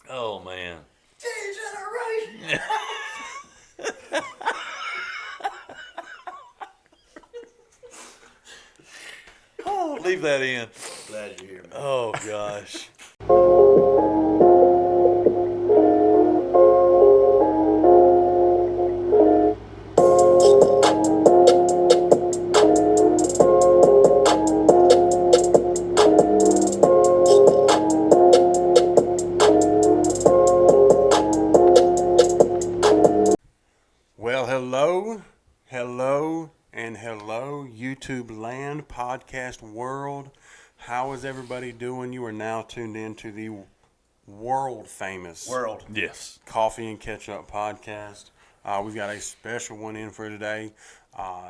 Oh, man. G-Generation! Oh, leave that in. Glad you're here, man. Oh, gosh. Well, hello, YouTube land, podcast world. How is everybody doing? You are now tuned in to the world famous Yes. Coffee and Ketchup podcast. We've got a special one in for today.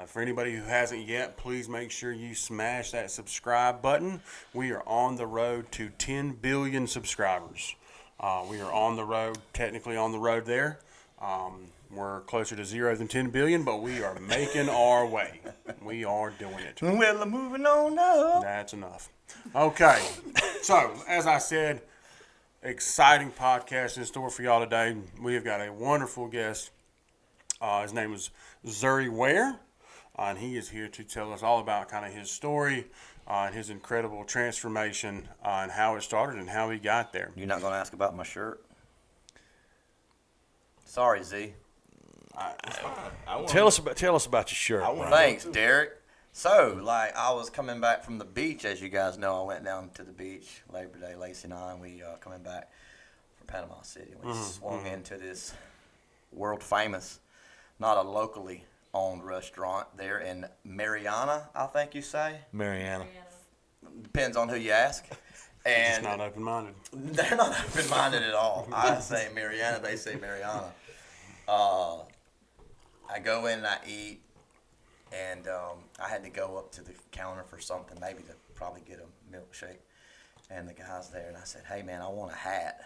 For anybody who hasn't yet, please make sure you smash that subscribe button. We are on the road to 10 billion subscribers. We are on the road, technically on the road there. We're closer to 0 than 10 billion, but we are making our way. We are doing it. Well, I'm moving on up. That's enough. Okay. So, as I said, exciting podcast in store for y'all today. We have got a wonderful guest. His name is Zuri Ware, and he is here to tell us all about kind of his story and his incredible transformation and how it started and how he got there. You're not going to ask about my shirt? Sorry, Z. Tell us about your shirt. Thanks, Derek. So, I was coming back from the beach. As you guys know, I went down to the beach Labor Day, Lacey and I, and we coming back from Panama City. We swung into this world famous, not a locally owned restaurant there in Mariana, I think you say. Mariana. Depends on who you ask. Just And not open-minded. they're not open-minded at all. I say Mariana, they say Mariana. I go in and I eat, and I had to go up to the counter for something, maybe to probably get a milkshake. And the guy's there, and I said, "Hey, man, I want a hat."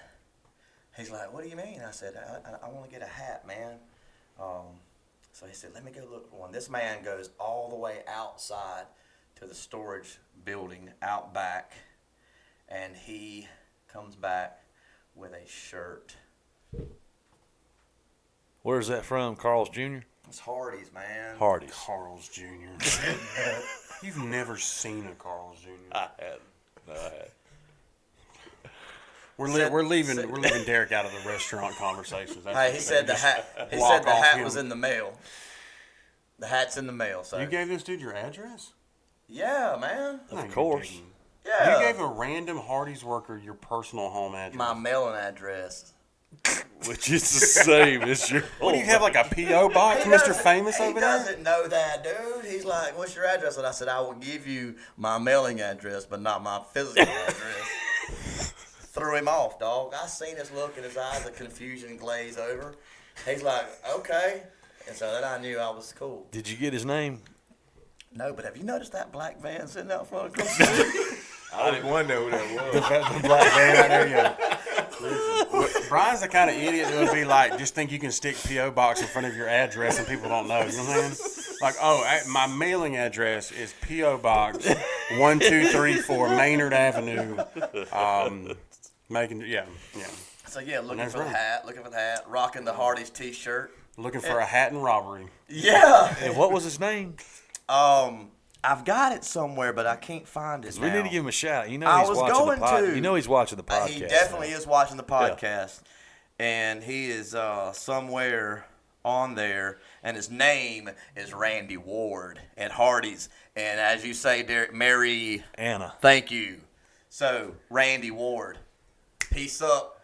He's like, "What do you mean?" I said, I want to get a hat, man. So he said, "Let me go look for one." This man goes all the way outside to the storage building out back, and he comes back with a shirt. Where's that from? Carl's Jr.? It's Hardee's, man. Hardee's. Carl's Jr. You've never seen a Carl's Jr. I had. No, I had. We're leaving Derek out of the restaurant conversations. That's Hey, he said the hat. He said the hat was in the mail. The hat's in the mail. So You gave this dude your address? yeah, man. No, Of you course. didn't. Yeah. You gave a random Hardee's worker your personal home address. My mailing address. Which is the same as your. What do you have, like a P.O. box, Mr. Famous over He there? doesn't know that, dude. He's like, "What's your address?" And I said, "I will give you my mailing address, but not my physical address." Threw him off, dog. I seen his look in his eyes of confusion glaze over. He's like, "Okay," and so then I knew I was cool. Did you get his name? No, but have you noticed that black van sitting out front? I didn't want to know who that was. The black man, there you go. Brian's the kind of idiot that would be like, just think you can stick P.O. box in front of your address and people don't know. You know what I'm saying? Like, my mailing address is P.O. Box 1234 Maynard Avenue. Yeah. So yeah, looking That's for the right. hat, rocking the Hardee's t-shirt. Looking for a hat and robbery. Yeah. And what was his name? I've got it somewhere, but I can't find it. We now. need to give him a shout. You know I he's was watching going the podcast. to. You know he's watching the podcast. He definitely now. is watching the podcast, and he is somewhere on there, and his name is Randy Ward at Hardee's. And as you say, Derek, Mary Anna. Thank you. So Randy Ward, peace up.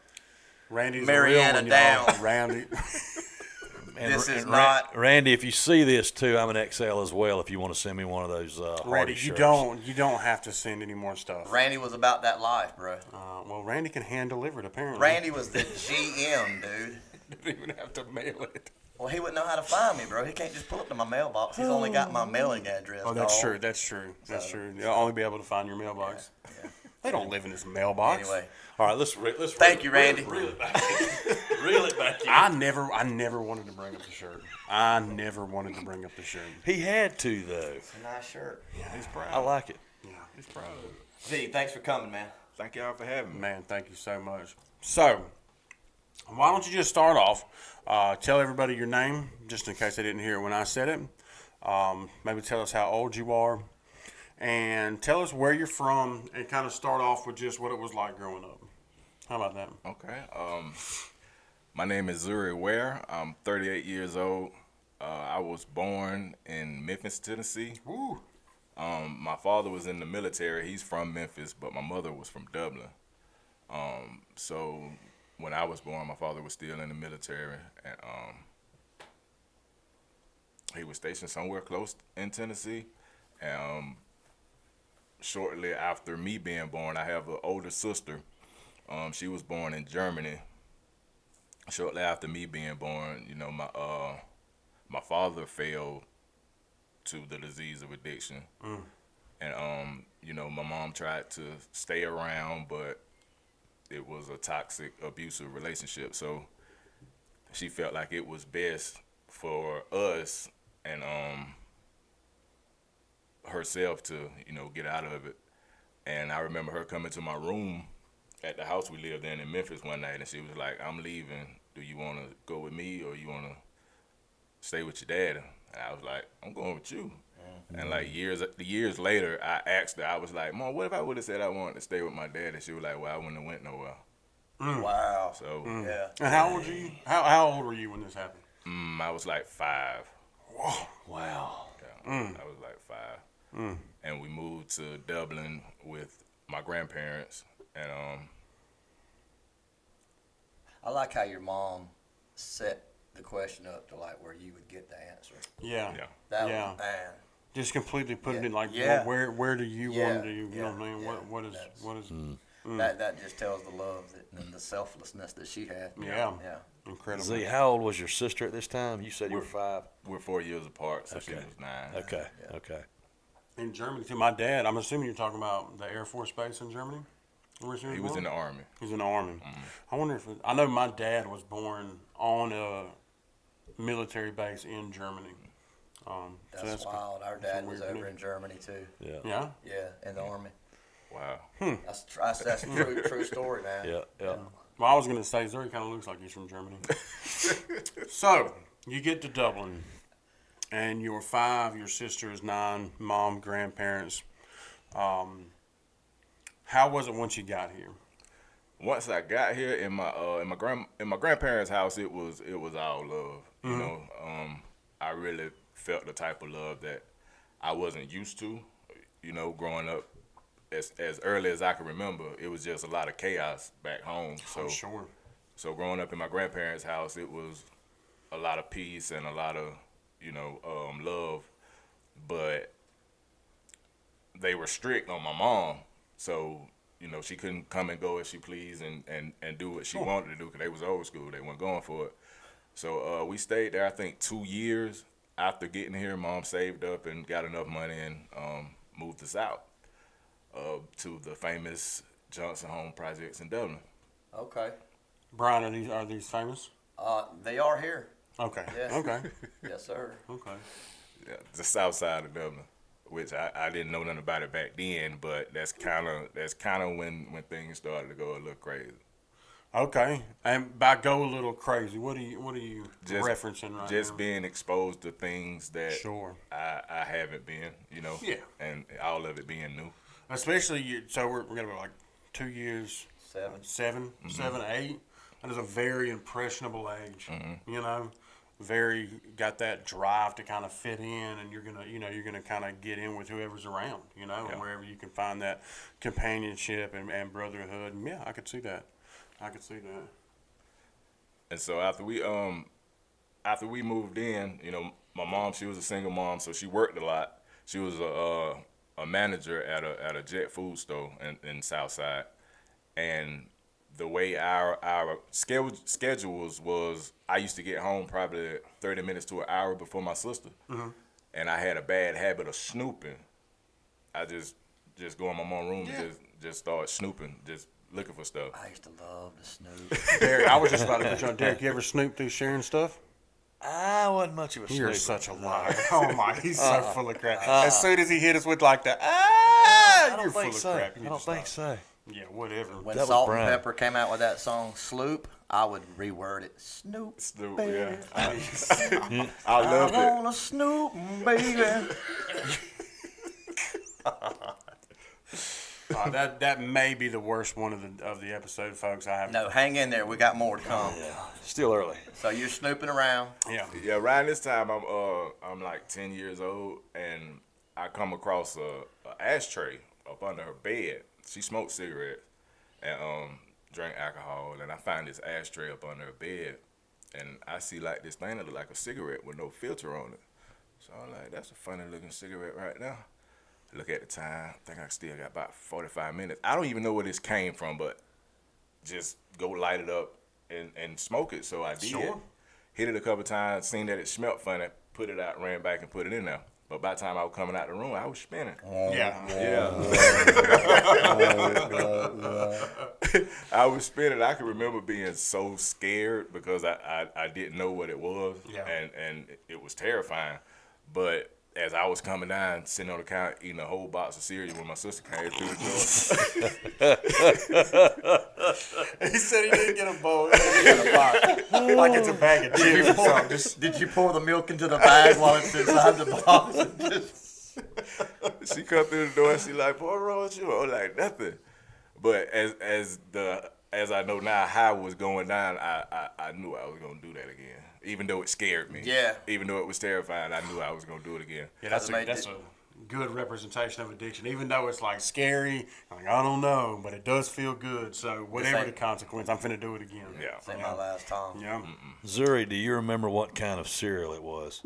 Randy's Mariana a real one, y'all. down. Randy. And, This is and not- Randy, if you see this too, I'm an XL as well. If you want to send me one of those Randy, Hardy you shirts. don't have to send any more stuff. Randy was about that life, bro. Well, Randy can hand deliver it, apparently. Randy was the GM, dude. Didn't even have to mail it. Well, he wouldn't know how to find me, bro. He can't just pull up to my mailbox. He's only got my mailing address. Oh, that's dog. true. That's true. You'll only be able to find your mailbox. Yeah. They don't live in this mailbox. Anyway, All right, let's Thank you, Randy. Reel it back in. Reel it back in. I never wanted to bring up the shirt. He had to though. it's a nice shirt. Yeah, he's proud. I like it. Yeah, he's proud. Z, thanks for coming, man. Thank y'all for having me. Man, thank you so much. So, Why don't you just start off? Tell everybody your name, just in case they didn't hear it when I said it. Maybe tell us how old you are, and tell us where you're from, and kind of start off with just what it was like growing up. How about that? Okay. My name is Zuri Ware. I'm 38 years old. I was born in Memphis, Tennessee. Woo. My father was in the military. He's from Memphis, but my mother was from Dublin. So when I was born, my father was still in the military, and he was stationed somewhere close in Tennessee. And shortly after me being born, I have an older sister. She was born in Germany. Shortly after me being born, you know, my father fell to the disease of addiction. And, you know, my mom tried to stay around, but it was a toxic, abusive relationship. So she felt like it was best for us and herself to, you know, get out of it. And I remember her coming to my room at the house we lived in Memphis one night, and she was like, "I'm leaving. Do you want to go with me or you want to stay with your dad?" And I was like, "I'm going with you." And like years later, I asked her, I was like, "Mom, what if I would have said I wanted to stay with my dad?" And she was like, "Well, I wouldn't have went nowhere." Wow. So Yeah. And how old are you? How old were you when this happened? I was like 5. Whoa. Wow. Yeah, I was like 5. And we moved to Dublin with my grandparents. And I like how your mom set the question up to like where you would get the answer. Yeah. yeah. That Yeah. was, man. Just completely put it in like, Yeah. where do you Yeah. want to do? You know what I mean? Yeah. What is That's- what is That just tells the love and the selflessness that she had. Yeah. Yeah. incredible? Z, how old was your sister at this time? You said you were 5. We're 4 years apart, so she Okay. was 9. Okay. Yeah. Okay. In Germany too. My dad. I'm assuming you're talking about the Air Force base in Germany. He was in the Army. He's in the Army. I wonder if I know my dad was born on a military base in Germany. So That's wild. Our dad was weird to over me. in Germany too. Yeah. Yeah. Yeah, in the Army. Wow. That's a true story, man. Yeah. Yeah. Well, I was going to say Zuri kind of looks like he's from Germany. So you get to Dublin, and you're 5. Your sister is 9. Mom, grandparents. How was it once you got here? Once I got here in my grandparents' house, it was all love. You know, I really felt the type of love that I wasn't used to. You know, growing up as early as I can remember, it was just a lot of chaos back home. So I'm sure. So growing up in my grandparents' house, it was a lot of peace and a lot of, you know, love. But they were strict on my mom. So, you know, she couldn't come and go as she pleased and do what she wanted to do because they was old school. They weren't going for it. So we stayed there, I think, 2 years. After getting here, Mom saved up and got enough money and moved us out to the famous Johnson Home projects in Dublin. Okay. Brian, are these famous? They are here. Okay. Yes. Okay. Yes, sir. Okay. Yeah, the south side of Dublin, which I didn't know nothing about it back then, but that's kind of when things started to go a little crazy. Okay. And by go a little crazy, what are you Just- referencing right Just now? being exposed to things that Sure. I haven't been, you know. Yeah. And all of it being new. Especially so we're gonna be like 2 years, 7. 7, 8. That is a very impressionable age. You know, very got that drive to kind of fit in, and you're gonna kind of get in with whoever's around. You know, and wherever you can find that companionship and brotherhood. And yeah, I could see that. And so after we moved in, you know, my mom, she was a single mom, so she worked a lot. She was a manager at a jet food store in Southside, and the way our schedules was, I used to get home probably 30 minutes to an hour before my sister, and I had a bad habit of snooping. I just go in my mom's room and just start snooping, just looking for stuff. I used to love to snoop. Derek, I was just about to put you on. Derek, you ever snoop through sharing stuff? I wasn't much of a You're snooper. such a liar. Oh my, he's so full of crap. As soon as he hit us with like the I you're don't full think of so. crap. You I don't just think stop. so. Yeah, whatever. When That was Salt Brian. and Pepper came out with that song Sloop, I would reword it. Snoop. Snoop, baby. yeah. I I loved it. wanna Snoop, baby. That may be the worst one of the episode, folks. I have No, hang in there. We got more to come. Yeah, still early. So you're snooping around. Yeah. Yeah, around this time I'm like 10 years old, and I come across a ashtray up under her bed. She smoked cigarettes and drank alcohol, and I find this ashtray up under her bed, and I see like this thing that look like a cigarette with no filter on it. So I'm like, that's a funny looking cigarette right now. Look at the time. I think I still got about 45 minutes. I don't even know where this came from, but just go light it up and smoke it. So I did. Sure. Hit it a couple times, seen that it smelled funny, put it out, ran back and put it in there. But by the time I was coming out the room, I was spinning. Yeah. I was spinning. I can remember being so scared because I didn't know what it was. Yeah. And it was terrifying. But as I was coming down, sitting on the counter, eating a whole box of cereal when my sister came through the door. He said he didn't get a bowl. He got a box. Like it's a bag of chips or something. Just Did you pour the milk into the bag while it's inside the box? She come through the door and she like, "What's wrong with you?" I was like, "Nothing." But as I know now how it was going down, I knew I was gonna do that again. Even though it scared me. Yeah. Even though it was terrifying, I knew I was gonna do it again. Yeah, that's a good representation of addiction. Even though it's like scary, like I don't know, but it does feel good. So whatever the consequence, I'm finna do it again. Yeah. This ain't my last time. Yeah. Zuri, do you remember what kind of cereal it was?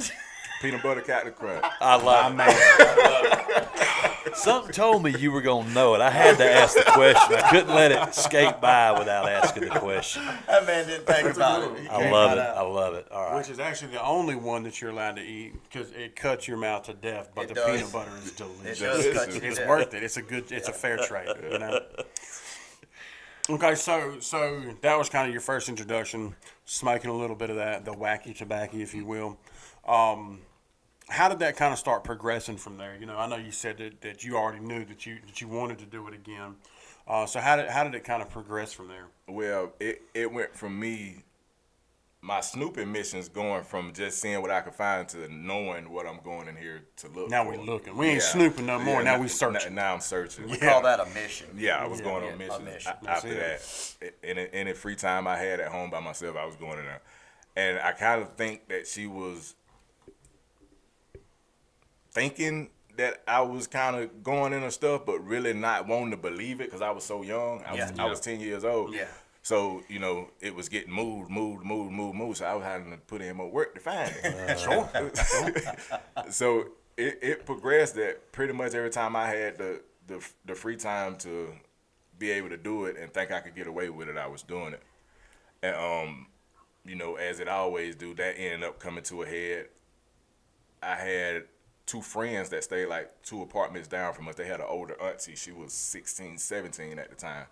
Peanut butter Captain Crunch. I love it. Something told me you were going to know it. I had to ask the question. I couldn't let it escape by without asking the question. That man didn't think about it. I love it. I love it. All right. Which is actually the only one that you're allowed to eat because it cuts your mouth to death. But It the does. peanut butter is delicious. It does cut you to It's death. worth it. It's a fair trade, you know. Okay, so that was kind of your first introduction, smoking a little bit of that, the wacky tobacco, if you will. How did that kind of start progressing from there? You know, I know you said that you already knew that you wanted to do it again. So how did it kind of progress from there? Well, it went from me, my snooping missions going from just seeing what I could find to knowing what I'm going in here to look Now for. we looking. We ain't snooping no more. Now we searching. Now I'm searching. We call that a mission. Yeah, I was going Yeah, on a missions mission. after that. Any free time I had at home by myself, I was going in there. And I kind of think that she was thinking that I was kind of going in her stuff, but really not wanting to believe it because I was so young. I was 10 years old. Yeah. So, you know, it was getting moved. So I was having to put in more work to find it. Sure. So it progressed that pretty much every time I had the free time to be able to do it and think I could get away with it, I was doing it. And, you know, as it always do, that ended up coming to a head. I had two friends that stayed like 2 apartments down from us. They had an older auntie. She was 16, 17 at the time.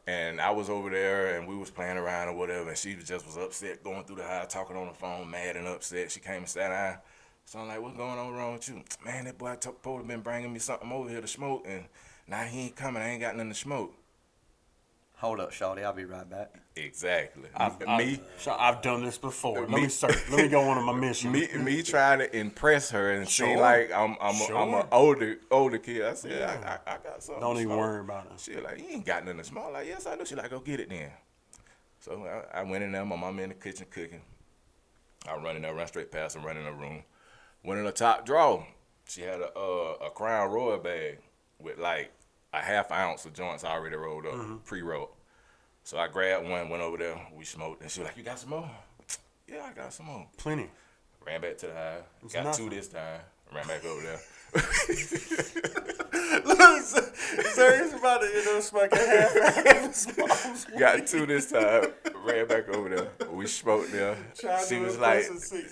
And I was over there and we was playing around or whatever, and she just was upset going through the house, talking on the phone, mad and upset. She came and sat down. So I'm like, what's going on wrong with you? Man, that boy supposed to been bringing me something over here to smoke, and now he ain't coming. I ain't got nothing to smoke. Hold up, shawty. I'll be right back. Exactly. I've done this before. Let me go on my mission. Me trying to impress her and seem Sure. like I'm an older kid. I said, I got something. Don't to even smoke. worry about it. She like, you ain't got nothing to smoke. I'm like, yes, I do. She like, go get it then. So I went in there. My mama in the kitchen cooking. I run in there, run straight past her, run in her room. Went in the top drawer. She had a Crown Royal bag with like a ½ ounce of joints already rolled up, pre-rolled. So I grabbed one, went over there, we smoked, and she was like, you got some more? Yeah, I got some more. Plenty. Ran back to the house, got nothing. 2 this time, ran back over there. Serious about it, you know, smoking half. Got 2 this time, ran back over there. We smoked there. She was like,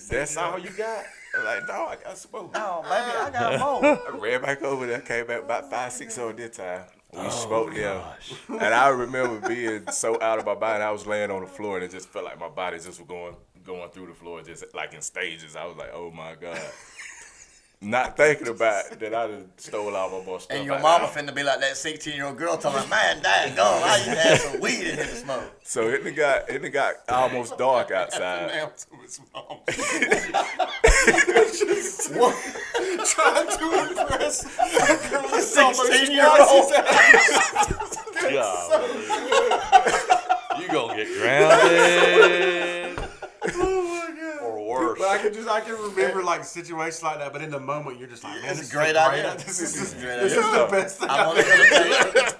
that's all you got? I'm like, no, I got some more. No, baby, I got more. I ran back over there, came back about 5, 6 on this time. We smoked there. And I remember being so out of my mind. I was laying on the floor and it just felt like my body just was going through the floor, just like in stages. I was like, oh my God. not thinking about that I done stole all my stuff. And your out mama there. finna be like that 16-year-old girl talking about, man, dad, go. I used to have some weed in here to smoke. So it done got almost dark outside. Trying to impress a girl 16-year-old. You gonna get grounded. Or worse. But I can remember like situations like that. But in the moment, you're just like, man, It's this a great is idea. This is great this idea. is the best thing.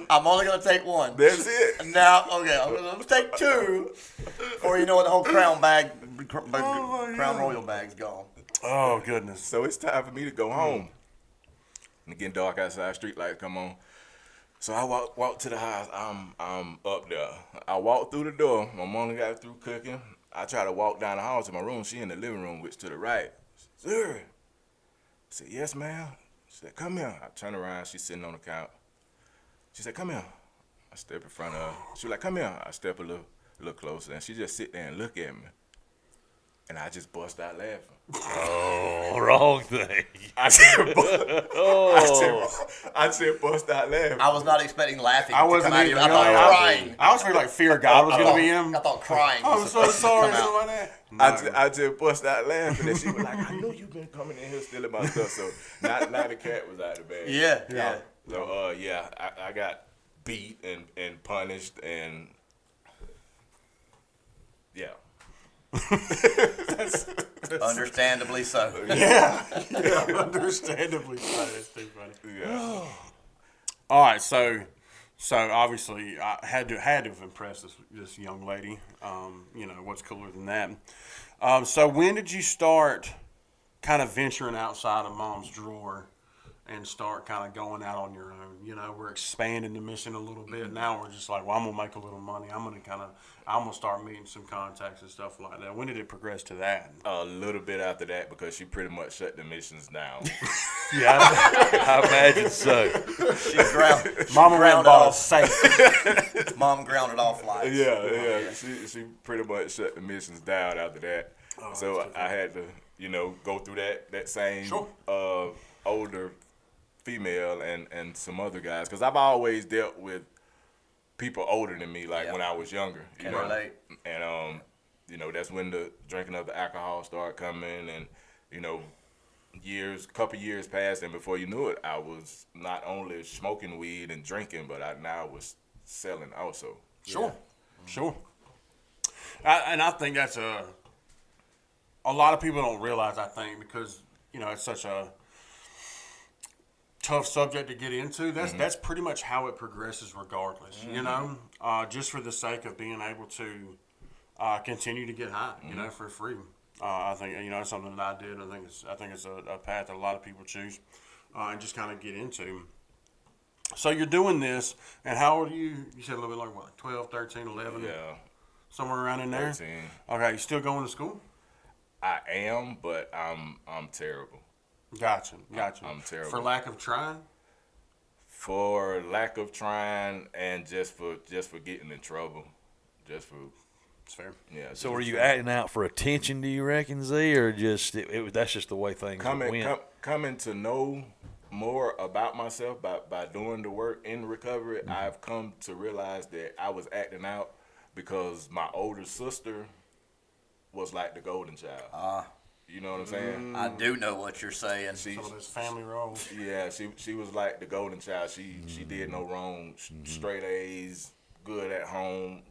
I'm only gonna take one. That's it. Now, okay, I'm gonna take two, or you know what, the whole Crown Royal bag's gone. Oh goodness. So it's time for me to go home. And it getting dark outside, street light come on. So I walk to the house. I'm up there. I walk through the door. My mom got through cooking. I try to walk down the hall to my room. She in the living room, which to the right. Sir. I said, yes, ma'am. She said, come here. I turn around. She's sitting on the couch. She said, come here. I step in front of her. She was like, come here. I step a little closer, and she just sit there and look at me. And I just bust out laughing. Oh, wrong thing. I said bust out laughing. I was not expecting laughing. I wasn't to come either. out of you. I thought crying. I was feeling like fear of God was gonna be him. I thought crying. I'm was so supposed to sorry. come out. Something like that. I just bust out laughing, and she was like, I know you've been coming in here stealing my stuff. So now the cat was out of the bag. Yeah. So I got beat and punished and yeah. Understandably so. Yeah, understandably so. That's too funny. Yeah. All right, so obviously I had to have impressed this young lady. You know, what's cooler than that? So when did you start kind of venturing outside of mom's drawer and start kind of going out on your own? You know, we're expanding the mission a little bit. Now we're just like, well, I'm gonna make a little money. I'm gonna start meeting some contacts and stuff like that. When did it progress to that? A little bit after that because she pretty much shut the missions down. Yeah, I imagine so. Mama ran grounded ball off. safe. Mom grounded off lights. Yeah. She pretty much shut the missions down after that. So I had to, go through that same older female and some other guys because I've always dealt with people older than me, like when I was younger. Can relate. And that's when the drinking of the alcohol started coming, and couple years passed, and before you knew it, I was not only smoking weed and drinking, but I now was selling also. Sure. And I think that's a lot of people don't realize, I think, because, it's such a tough subject to get into. That's pretty much how it progresses regardless, just for the sake of being able to continue to get high, for free. I think, it's something that I did. I think it's a path that a lot of people choose and just kind of get into. So you're doing this, and how old are you? You said a little bit like what, 12, 13, 11? Yeah. Somewhere around in there? 13. Okay, you still going to school? I am, but I'm terrible. Gotcha. I'm terrible. For lack of trying? For lack of trying and just for getting in trouble. It's fair. Yeah. So were you acting out for attention, do you reckon, Z, or just that's just the way things went? Coming to know more about myself by doing the work in recovery, I've come to realize that I was acting out because my older sister was like the golden child. You know what I'm saying? I do know what you're saying. Some of those family roles. Yeah, she was like the golden child. She did no wrong, straight A's, good at home,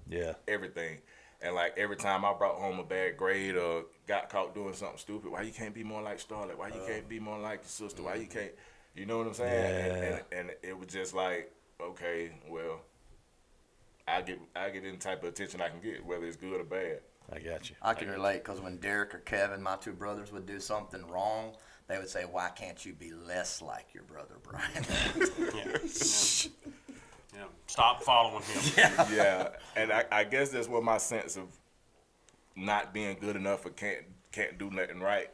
everything. And like every time I brought home a bad grade or got caught doing something stupid, why you can't be more like Starlet? Why you can't be more like your sister? Why you can't? You know what I'm saying? Yeah. And it was just like, okay, well, I get any type of attention I can get, whether it's good or bad. I got you. I can relate because when Derek or Kevin, my two brothers, would do something wrong, they would say, why can't you be less like your brother, Brian? Yeah. Stop following him. Yeah, and I guess that's where my sense of not being good enough or can't do nothing right,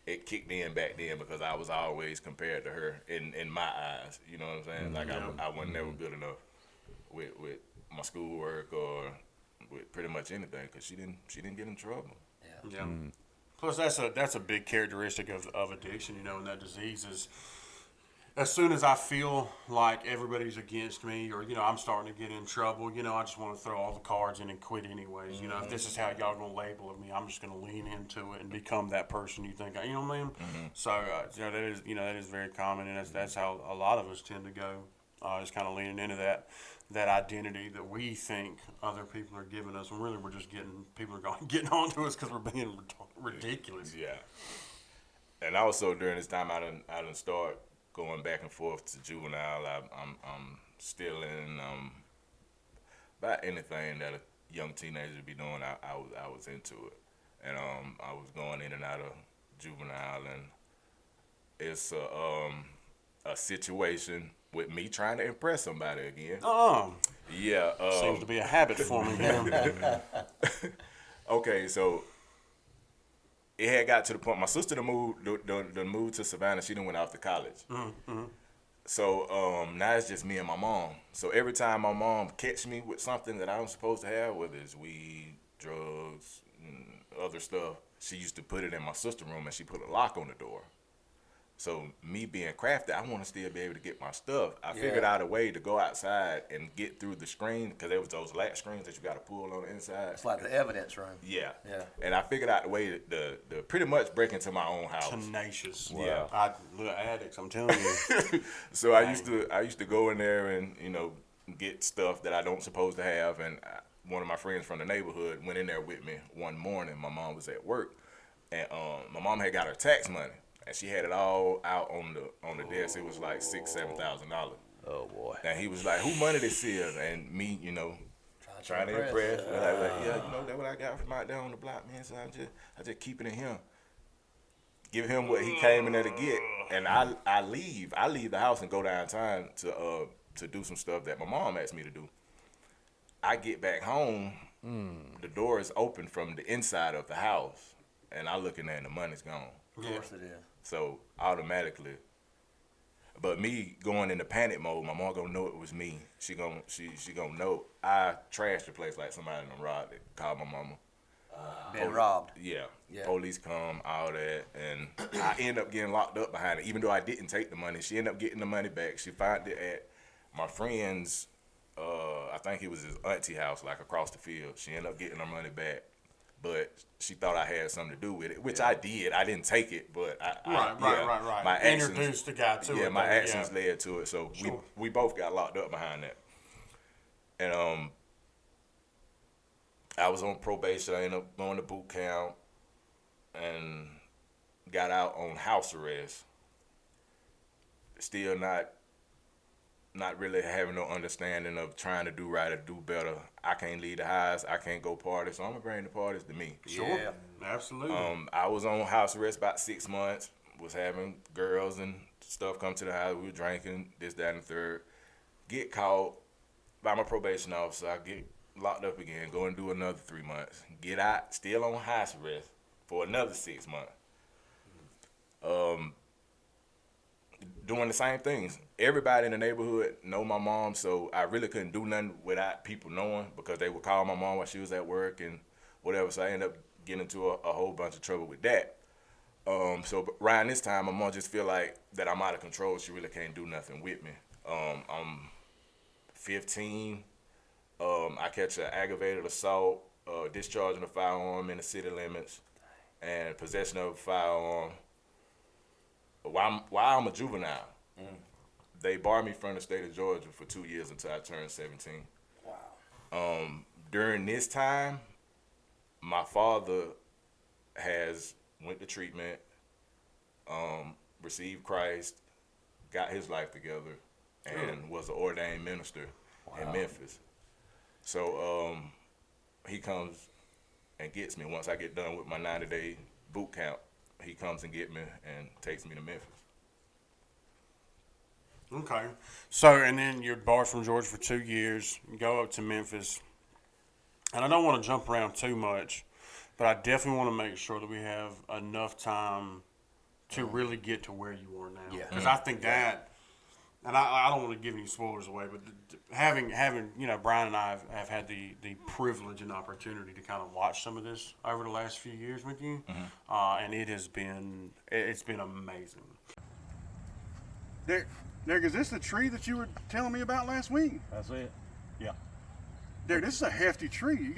it kicked in back then because I was always compared to her in my eyes. You know what I'm saying? Like I wasn't never good enough with my schoolwork or with pretty much anything because she didn't get in trouble. Yeah. Plus, that's a big characteristic of addiction, and that disease is. As soon as I feel like everybody's against me, or I'm starting to get in trouble, I just want to throw all the cards in and quit anyways. If this is how y'all gonna label me, I'm just gonna lean into it and become that person you think. You know what I mean? Mm-hmm. So that is very common, and that's how a lot of us tend to go. Is kind of leaning into that identity that we think other people are giving us, and really we're just people are getting onto us because we're being ridiculous. Yeah. And also during this time, I done start going back and forth to juvenile. I'm still in about anything that a young teenager be doing. I was into it, and I was going in and out of juvenile, and it's a situation with me trying to impress somebody again. Oh, yeah. Seems to be a habit forming here. Okay, so it had got to the point. My sister done moved to Savannah. She done went off to college. Mm-hmm. So now it's just me and my mom. So every time my mom catch me with something that I'm supposed to have, whether it's weed, drugs, and other stuff, she used to put it in my sister's room, and she put a lock on the door. So me being crafty, I want to still be able to get my stuff. I figured out a way to go outside and get through the screen, because there was those latch screens that you got to pull on the inside. It's like the evidence room. Yeah. Yeah. And I figured out the way to pretty much break into my own house. Tenacious. Yeah. Little addicts, I'm telling you. So I used to go in there and get stuff that I don't supposed to have. And one of my friends from the neighborhood went in there with me one morning. My mom was at work, and my mom had got her tax money. And she had it all out on the desk. It was like $6,000-$7,000. Oh boy! And he was like, "Who money this is?" And me, trying to impress. Like, yeah, that's what I got from out there on the block, man. So I just keep it in him. Give him what he came in there to get, and I leave the house and go downtown to do some stuff that my mom asked me to do. I get back home, the door is open from the inside of the house, and I look in there and the money's gone. Of course it is. So automatically, but me going into panic mode, my mom gonna know it was me. She gonna know I trashed the place like somebody done robbed it. Called my mama. Been robbed. Yeah. Yeah. Police come, all that, and I end up getting locked up behind it. Even though I didn't take the money, she ended up getting the money back. She found it at my friend's. I think it was his auntie house, like across the field. She ended up getting her money back. But she thought I had something to do with it, which I did. I didn't take it, but Right. My actions, introduced the guy to it. Yeah, my actions led to it. So Sure. we both got locked up behind that. And I was on probation. I ended up going to boot camp and got out on house arrest. Still not really having no understanding of trying to do right or do better. I can't leave the house. I can't go party, so I'm gonna bring the parties to me. Sure, Yeah. absolutely. I was on house arrest about 6 months. Was having girls and stuff come to the house. We were drinking this, that, and the third. Get caught by my probation officer. I get locked up again. Go and do another 3 months. Get out, still on house arrest for another 6 months. Doing the same things. Everybody in the neighborhood know my mom, so I really couldn't do nothing without people knowing, because they would call my mom while she was at work and whatever. So I ended up getting into a whole bunch of trouble with that. So around this time, my mom just feel like that I'm out of control. She really can't do nothing with me. I'm 15. I catch an aggravated assault, discharging a firearm in the city limits, and possession of a firearm. While I'm a juvenile, they barred me from the state of Georgia for 2 years until I turned 17. Wow. During this time, my father has went to treatment, received Christ, got his life together, and was an ordained minister in Memphis. So he comes and gets me once I get done with my 90-day boot camp. He comes and get me and takes me to Memphis. Okay. So, and then you're barred from Georgia for 2 years. You go up to Memphis. And I don't want to jump around too much, but I definitely want to make sure that we have enough time to really get to where you are now. Yeah. Because I think that and I don't want to give any spoilers away, but having Brian and I have had the privilege and opportunity to kind of watch some of this over the last few years with you, and it's been amazing. Derek, is this the tree that you were telling me about last week? That's it. Yeah. Derek, this is a hefty tree.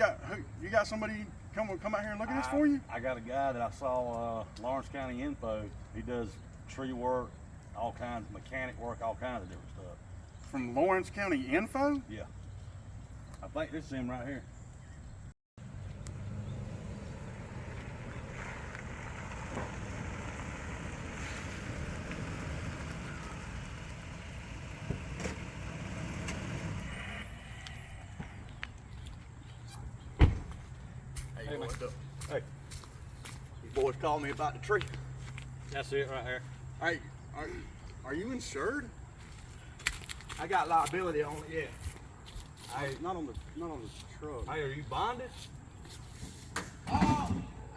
You got somebody come out here and look at this for you? I got a guy that I saw, Lawrence County Info. He does tree work, all kinds of mechanic work, all kinds of different stuff. From Lawrence County Info? Yeah. I think this is him right here. Hey, what's up? Hey, You boys called me about the tree. that's it right here. Hey, are you insured? I got liability on it, yeah. Hey, not on the truck. Hey, are you bonded?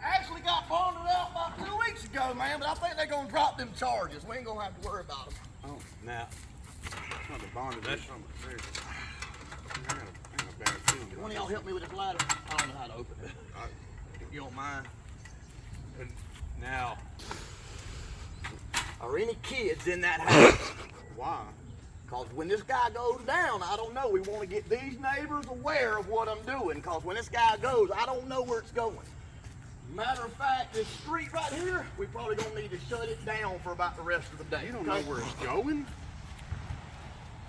Actually got bonded out about 2 weeks ago, man, but I think they're gonna drop them charges. We ain't gonna have to worry about them. Oh, Now, it's not the bond. That's something serious. I got a bad feeling. One of y'all help me with this ladder? I don't know how to open it. If you don't mind. now, Are any kids in that house? Why? Because when this guy goes down, I don't know. We want to get these neighbors aware of what I'm doing. Because when this guy goes, I don't know where it's going. Matter of fact, this street right here, we probably gonna need to shut it down for about the rest of the day. You don't know okay? where it's going?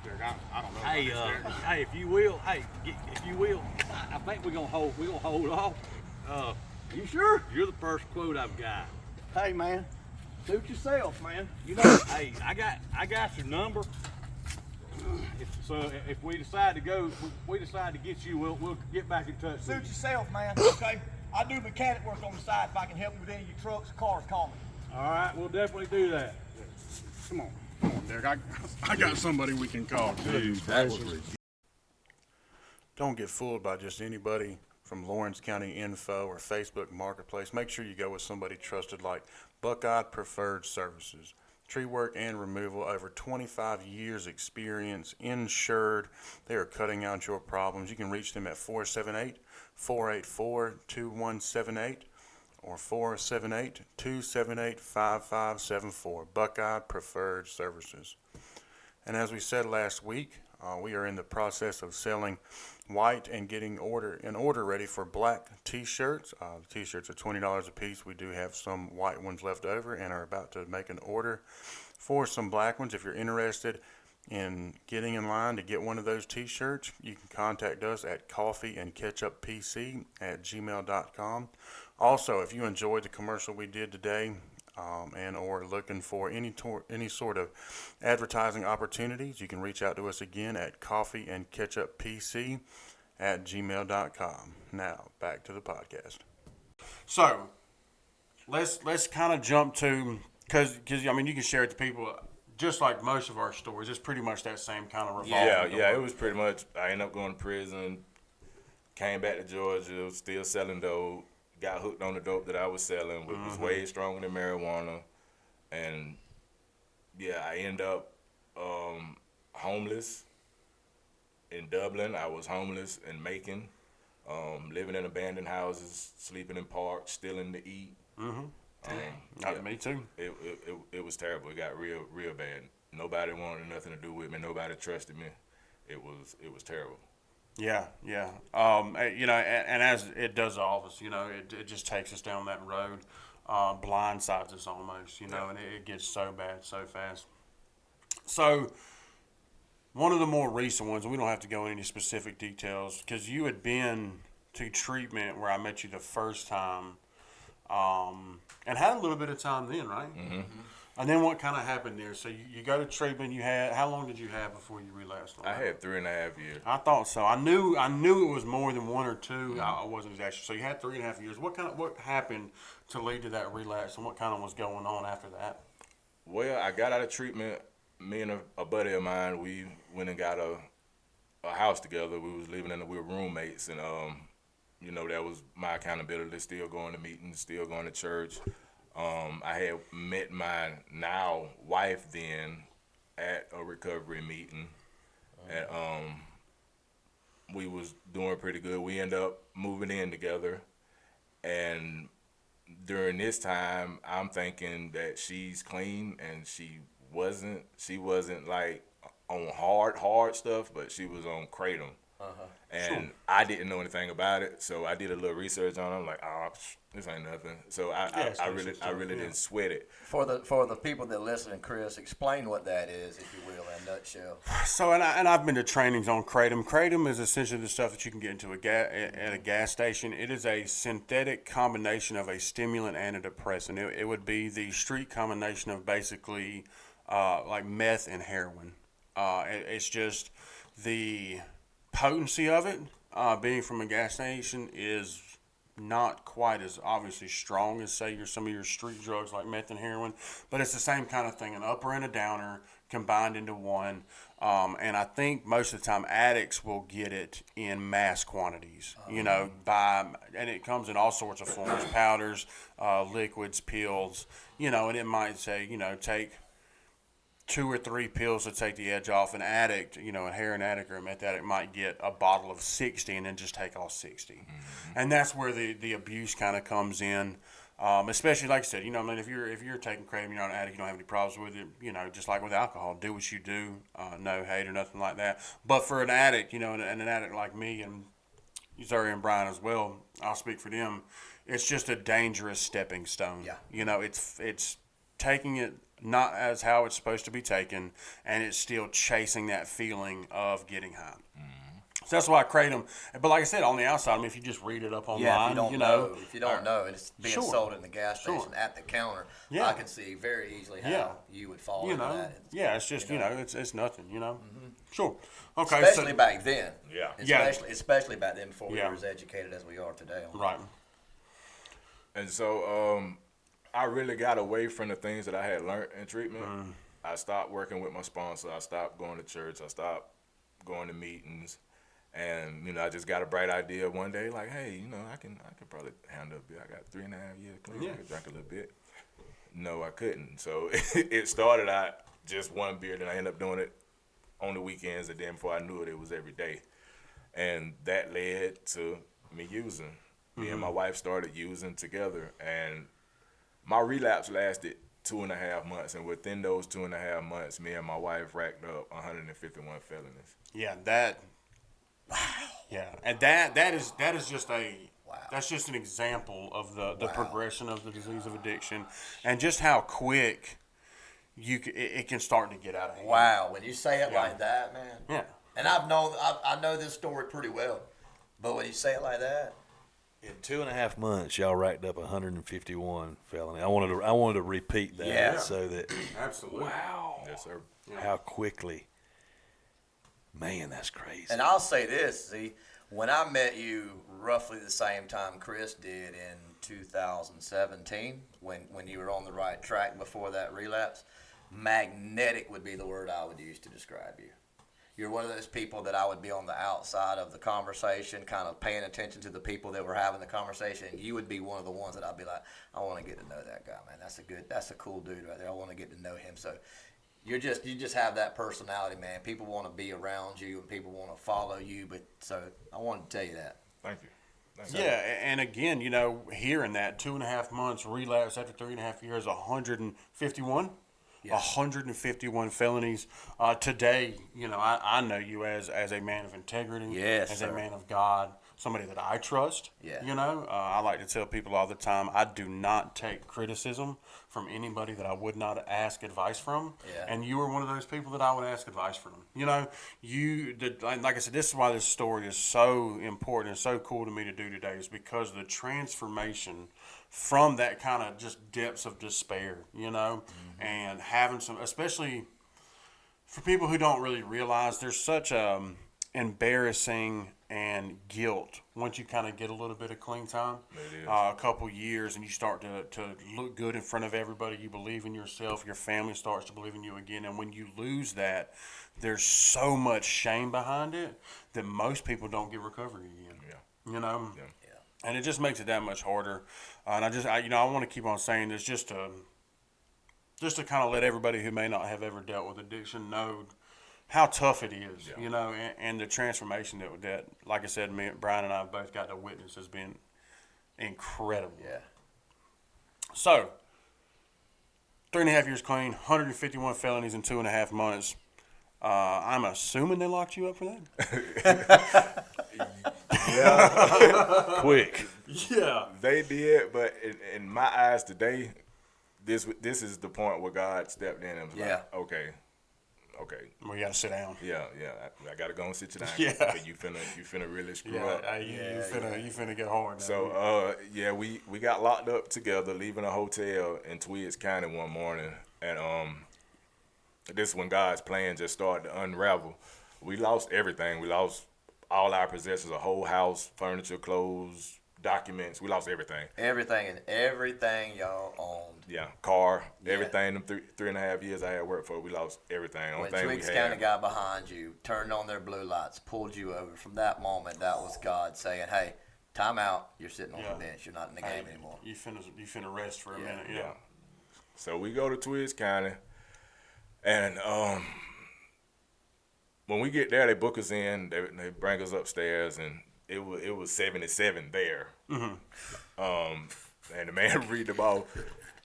Derek, I don't know. hey, about this, Derek. hey, if you will, I think we're gonna hold off. You sure? You're the first quote I've got. Hey, man. Suit yourself, man. You know. Hey, I got your number. If we decide to go, we decide to get you, we'll get back in touch Suit with you. yourself, man. Okay. I do mechanic work on the side. If I can help you with any of your trucks or cars, call me. All right, we'll definitely do that. Come on, Derek. I got somebody we can call. Dude, that was ridiculous. Don't get fooled by just anybody from Lawrence County Info or Facebook Marketplace. Make sure you go with somebody trusted like Buckeye Preferred Services. Tree work and removal, over 25 years experience, insured. They are cutting out your problems. You can reach them at 478-484-2178 or 478-278-5574. Buckeye Preferred Services. And as we said last week, we are in the process of selling white and getting an order ready for black t-shirts. The t-shirts are $20 a piece. We do have some white ones left over and are about to make an order for some black ones. If you're interested in getting in line to get one of those t-shirts, you can contact us at coffeeandcatchuppc at gmail.com. Also, if you enjoyed the commercial we did today, and or looking for any sort of advertising opportunities, you can reach out to us again at coffeeandcatchuppc at gmail.com. Now, back to the podcast. So, let's kind of jump to, because I mean, you can share it to people, just like most of our stories, it's pretty much that same kind of revolving door. Yeah, it was pretty much, I ended up going to prison, came back to Georgia, still selling dope. Got hooked on the dope that I was selling, which was way stronger than marijuana. And, yeah, I ended up homeless in Dublin. I was homeless in Macon, living in abandoned houses, sleeping in parks, stealing to eat. Me too. It was terrible. It got real bad. Nobody wanted nothing to do with me. Nobody trusted me. It was terrible. Yeah. And as it does all of us, it just takes us down that road, blindsides us almost, and it gets so bad so fast. So, one of the more recent ones, we don't have to go into any specific details, because you had been to treatment where I met you the first time, and had a little bit of time then, right? Mm-hmm. And then what kind of happened there? So you go to treatment. How long did you have before you relapsed? I had 3.5 years. I thought so. I knew it was more than 1 or 2. Mm-hmm. I wasn't exactly. So you had 3.5 years. What happened to lead to that relapse, and what kind of was going on after that? Well, I got out of treatment. Me and a buddy of mine, we went and got a house together. We were roommates, and that was my accountability. Still going to meetings, still going to church. I had met my now wife then at a recovery meeting, and we was doing pretty good. We ended up moving in together, and during this time, I'm thinking that she's clean, and she wasn't. She wasn't like on hard stuff, but she was on kratom. And I didn't know anything about it, so I did a little research on it. I'm like, oh, this ain't nothing. So I really didn't sweat it. For the people that listen, Chris, explain what that is, if you will, in a nutshell. So, and I've been to trainings on kratom. Kratom is essentially the stuff that you can get into at a gas station. It is a synthetic combination of a stimulant and a depressant. It would be the street combination of basically like meth and heroin. It's just the potency of it, being from a gas station, is not quite as obviously strong as, say, some of your street drugs like meth and heroin, but it's the same kind of thing, an upper and a downer combined into one. And I think most of the time addicts will get it in mass quantities, and it comes in all sorts of forms, powders, liquids, pills, and it might say, take 2 or 3 pills to take the edge off. An addict, a heroin addict or a meth addict might get a bottle of 60 and then just take all 60. Mm-hmm. And that's where the abuse kind of comes in. Especially, like I said, if you're taking kratom, you're not an addict, you don't have any problems with it, just like with alcohol, do what you do, no hate or nothing like that. But for an addict, and an addict like me and Zuri and Brian as well, I'll speak for them, it's just a dangerous stepping stone. Yeah. It's taking it not as how it's supposed to be taken, and it's still chasing that feeling of getting high. Mm-hmm. So that's why kratom. But like I said, on the outside, if you just read it up online, if you don't know, and it's being sold in the gas station at the counter, I can see very easily how you would fall into that. It's just it's nothing. Mm-hmm. Sure. Okay. Especially back then. Yeah. Especially back then, before we were as educated as we are today. Right. And so I really got away from the things that I had learned in treatment. I stopped working with my sponsor. I stopped going to church. I stopped going to meetings. And, I just got a bright idea one day, like, hey, I can probably handle a beer. I got 3.5 years clean. I can drink a little bit. No, I couldn't. So it started out just one beer. Then I ended up doing it on the weekends. And then before I knew it, it was every day. And that led to me using. Me and my wife started using together. And my relapse lasted 2.5 months, and within those 2.5 months, me and my wife racked up 151 felonies. Yeah, wow. Yeah, and that is just that's just an example of the progression of the disease of addiction, and just how quick it can start to get out of hand. Wow, when you say it like that, man. Yeah. And I know this story pretty well, but when you say it like that. In 2.5 months, y'all racked up 151 felony. I wanted to repeat that so that. Absolutely. Wow. Yes, sir. How quickly. Man, that's crazy. And I'll say this, when I met you roughly the same time Chris did in 2017, when you were on the right track before that relapse, magnetic would be the word I would use to describe you. You're one of those people that I would be on the outside of the conversation, kind of paying attention to the people that were having the conversation. And you would be one of the ones that I'd be like, I want to get to know that guy, man. That's a cool dude right there. I want to get to know him. So you just have that personality, man. People want to be around you and people want to follow you. But so I wanted to tell you that. Thank you. Yeah, and again, hearing that 2.5 months relapse after 3.5 years, 151. Yes. 151 felonies. Today, I know you as a man of integrity, as a man of God, somebody that I trust. Yeah. I like to tell people all the time, I do not take criticism from anybody that I would not ask advice from. Yeah. And you are one of those people that I would ask advice from. Like I said, this is why this story is so important and so cool to me to do today, is because the transformation from that kind of just depths of despair, and having some, especially for people who don't really realize, there's such embarrassing and guilt once you kind of get a little bit of clean time, a couple years, and you start to look good in front of everybody. You believe in yourself. Your family starts to believe in you again. And when you lose that, there's so much shame behind it that most people don't get recovery again. Yeah. And it just makes it that much harder. And I want to keep on saying this, just to just to kind of let everybody who may not have ever dealt with addiction know how tough it is, Yeah. you know, and the transformation that, like I said, Brian and I have both got to witness has been incredible. Yeah. So, 3.5 years clean, 151 felonies in 2.5 months. I'm assuming they locked you up for that? Quick. Yeah. They did, but in my eyes today, this is the point where God stepped in and was Yeah. like, okay, Well, you got to sit down. yeah, I gotta go and sit you down. Yeah. Okay, you finna really screw up. You finna get hard now. So we got locked up together, leaving a hotel in Tweeds County one morning, and this is when God's plan just started to unravel. We lost everything. We lost all our possessions, a whole house, furniture, clothes, documents. We lost everything. Everything y'all owned. Yeah, car, Yeah. everything. Them 3.5 years I had worked for, we lost everything. Only When thing Tweaks we County had. got behind you, turned on their blue lights, pulled you over, from that moment, that was God saying, hey, time out. You're sitting on Yeah. the bench. You're not in the game anymore. You finna rest for a Yeah. minute. Yeah. Yeah. So we go to Tweeds County, and when we get there, they book us in. They bring us upstairs, and it was 77 there. And the man read them all.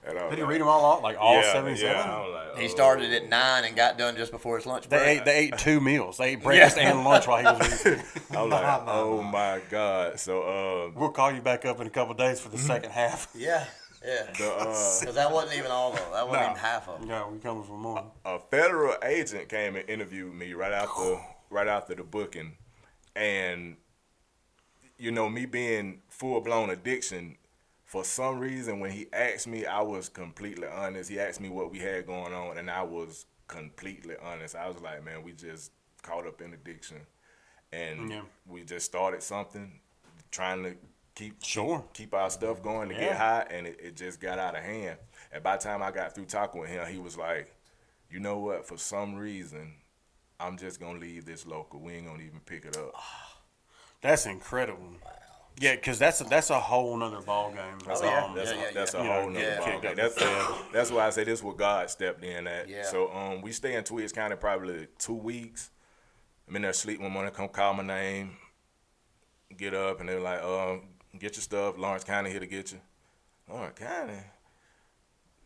And I was Did he like, read them all out? Like all yeah, 77? Yeah, I was like, He started at 9 and got done just before his lunch break. They ate 2 meals. They ate breakfast and lunch while he was reading. I was like, oh my God. So We'll call you back up in a couple of days for the second half. Yeah. Because that wasn't even all of them. That wasn't even half of them. Yeah, we coming for more. a federal agent came and interviewed me right after the booking, and you know, me being full blown addiction, for some reason when he asked me, I was completely honest. He asked me what we had going on, and I was completely honest. I was like, man, we just caught up in addiction, and Yeah. we just started something, trying to keep our stuff going to Yeah. get high, and it just got out of hand. And by the time I got through talking with him, he was like, you know what, for some reason, I'm just going to leave this local. We ain't going to even pick it up. That's incredible. Yeah, because that's a whole nother ball game. That's Oh, yeah. that's a You know, whole nother yeah. ball game. That's why I say this is where God stepped in at. Yeah. So we stay in Tweeds County probably 2 weeks. I'm in there sleep one morning, come call my name, get up, and they're like, get your stuff, Lawrence County here to get you. Lawrence County?